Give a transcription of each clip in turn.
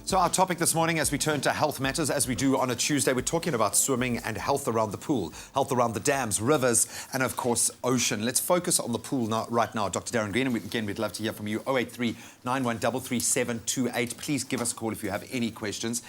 So our topic this morning, as we turn to health matters, as we do on a Tuesday, we're talking about swimming and health around the pool, health around the dams, rivers, and of course, ocean. Let's focus on the pool right now. Dr. Darren Green, and again, we'd love to hear from you. 083 9133 728. Please give us a call if you have any questions.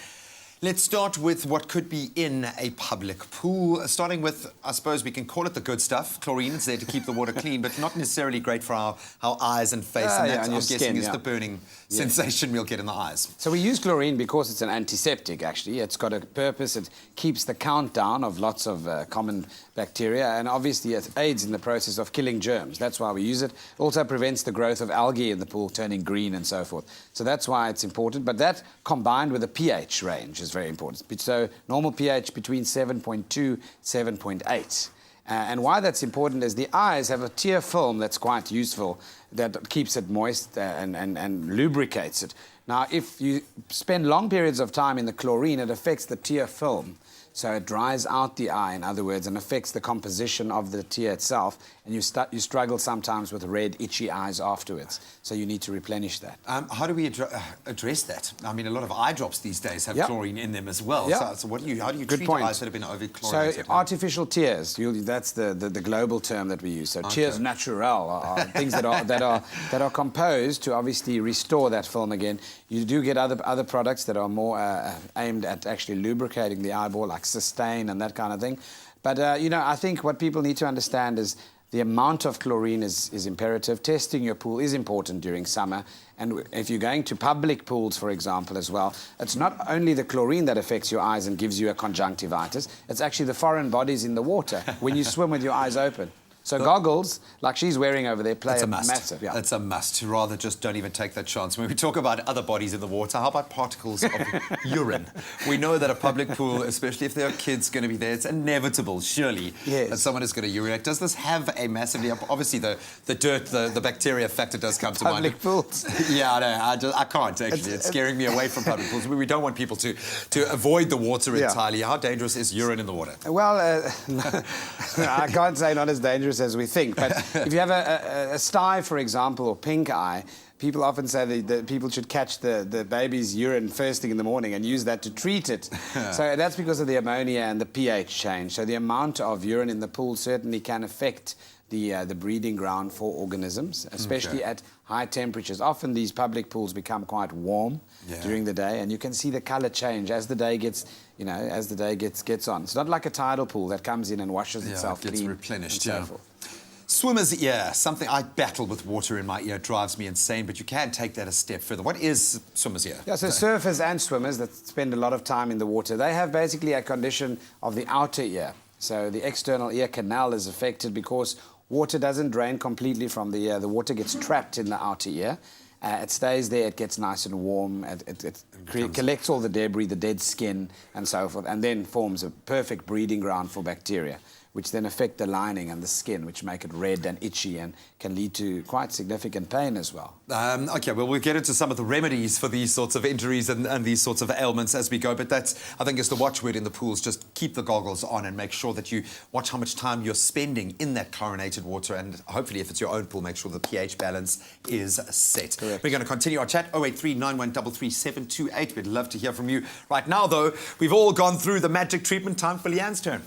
Let's start with what could be in a public pool, starting with, I suppose we can call it the good stuff. Chlorine is there to keep the water clean, but not necessarily great for our eyes and face. And that, I'm guessing, is the burning sensation we'll get in the eyes. So we use chlorine because it's an antiseptic, actually. It's got a purpose. It keeps the count down of lots of common bacteria, and obviously it aids in the process of killing germs. That's why we use it. It also prevents the growth of algae in the pool, turning green and so forth. So that's why it's important. But that, combined with a pH range, is very important. So normal pH between 7.2, 7.8. And why that's important is the eyes have a tear film that's quite useful, that keeps it moist and lubricates it. Now, if you spend long periods of time in the chlorine, it affects the tear film. So it dries out the eye, in other words, and affects the composition of the tear itself. And you struggle sometimes with red, itchy eyes afterwards. So you need to replenish that. How do we address that? I mean, a lot of eye drops these days have chlorine in them as well. So how do you treat eyes that have been over-chlorinated? So artificial tears, that's the global term that we use. So tears naturel are things that are composed to obviously restore that film again. You do get other products that are more aimed at actually lubricating the eyeball, like Sustain and that kind of thing. But, you know, I think what people need to understand is the amount of chlorine is imperative. Testing your pool is important during summer. And if you're going to public pools, for example, as well, it's not only the chlorine that affects your eyes and gives you a conjunctivitis, it's actually the foreign bodies in the water when you swim with your eyes open. So goggles, like she's wearing over there, play a massive. Yeah. It's a must. Rather just don't even take that chance. When we talk about other bodies in the water, how about particles of urine? We know that a public pool, especially if there are kids going to be there, it's inevitable, surely, that someone is going to urinate. Does this have a massively... Obviously, the dirt, the bacteria factor does come to mind. Public pools. Yeah, I know. I can't, actually. It's scaring me away from public pools. We don't want people to avoid the water entirely. How dangerous is urine in the water? Well, I can't say not as dangerous as we think, but if you have a sty, for example, or pink eye, people often say that people should catch the baby's urine first thing in the morning and use that to treat it. So that's because of the ammonia and the pH change. So the amount of urine in the pool certainly can affect the breeding ground for organisms, especially at high temperatures. Often these public pools become quite warm during the day, and you can see the colour change as the day gets, gets on. It's not like a tidal pool that comes in and washes itself clean. It gets replenished, Swimmer's ear, something I battle with water in my ear, drives me insane, but you can take that a step further. What is swimmer's ear? Yeah, so surfers and swimmers that spend a lot of time in the water, they have basically a condition of the outer ear. So the external ear canal is affected because water doesn't drain completely from the ear. The water gets trapped in the outer ear. It stays there, it gets nice and warm, it collects all the debris, the dead skin and so forth, and then forms a perfect breeding ground for bacteria, which then affect the lining and the skin, which make it red and itchy and can lead to quite significant pain as well. OK, well, we'll get into some of the remedies for these sorts of injuries and these sorts of ailments as we go, but that's, I think, is the watchword in the pools. Just keep the goggles on and make sure that you watch how much time you're spending in that chlorinated water, and hopefully, if it's your own pool, make sure the pH balance is set. Correct. We're going to continue our chat, 083 9133 728. We'd love to hear from you. Right now, though, we've all gone through the magic treatment. Time for Leanne's turn.